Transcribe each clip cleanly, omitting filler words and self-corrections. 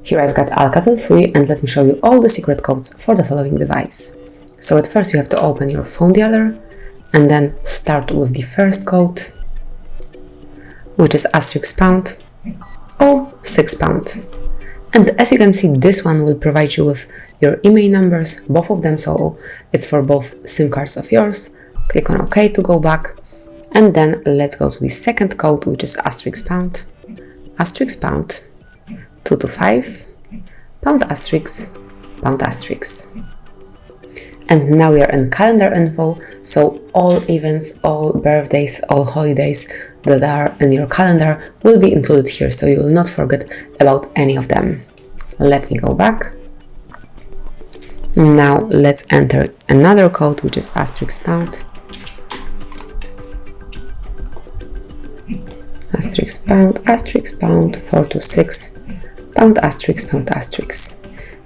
Here I've got Alcatel A3 and let me show you all the secret codes for the following device. So at first you have to open your phone dialer and then start with the first code, which is *# or 6 pound. And as you can see, this one will provide you with your email numbers, both of them, so it's for both SIM cards of yours. Click on OK to go back, and then let's go to the second code, which is *#, *# 225, ##. And now we are in calendar info, so all events, all birthdays, all holidays that are in your calendar will be included here, so you will not forget about any of them. Let me go back. Now let's enter another code, which is *#, *#, 426, *#.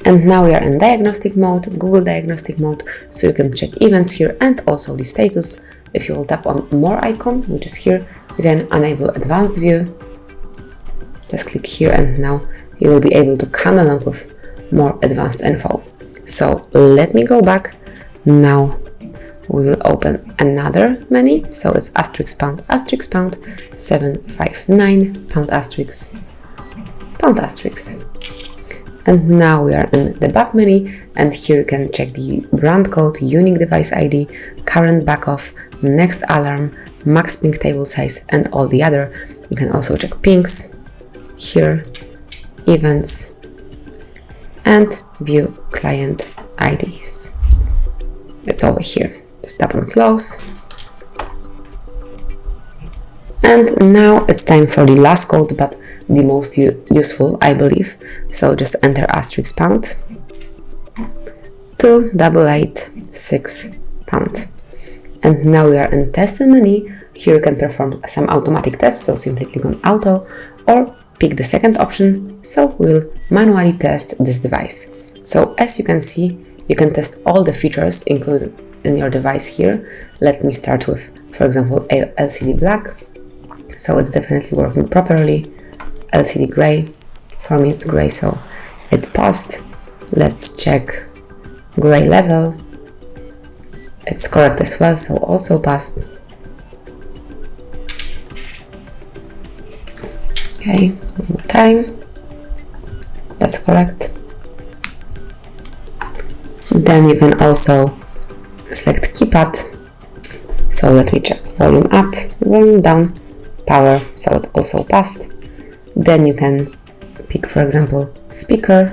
And now we are in diagnostic mode, Google diagnostic mode, so you can check events here and also the status. If you will tap on more icon, which is here, you can enable advanced view. Just click here and now you will be able to come along with more advanced info. So let me go back. Now we will open another menu, so it's *#, *#, 759, *#. And now we are in the back menu, and here you can check the brand code, unique device ID, current backoff, next alarm, max ping table size, and all the other. You can also check pings here, events, and view client IDs. It's over here. Just tap on close. And now it's time for the last code, but the most useful, I believe. So just enter *#, 2886 pound. And now we are in testing menu. Here you can perform some automatic tests, so simply click on auto or pick the second option, so we'll manually test this device. So as you can see, you can test all the features included in your device here. Let me start with, for example, LCD black. So it's definitely working properly. LCD gray, for me it's gray, so it passed. Let's check gray level. It's correct as well, so also passed. Okay, one more time. That's correct. Then you can also select keypad. So let me check volume up, volume down, power, so it also passed. Then you can pick, for example, speaker.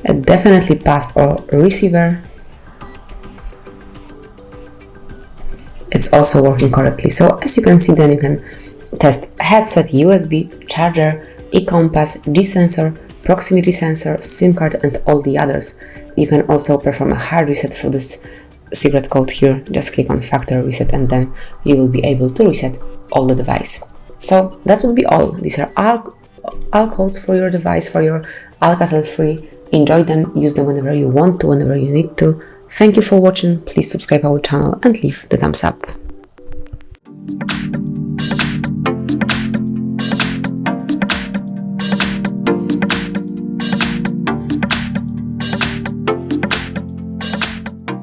It definitely passed, or receiver. It's also working correctly. So as you can see, then you can test headset, USB, charger, e-compass, G-sensor, proximity sensor, SIM card, and all the others. You can also perform a hard reset through this secret code here. Just click on factory reset and then you will be able to reset all the device. So that would be all. These are all codes for your device, for your Alcatel A3. Enjoy them, use them whenever you want to, whenever you need to. Thank you for watching. Please subscribe our channel and leave the thumbs up.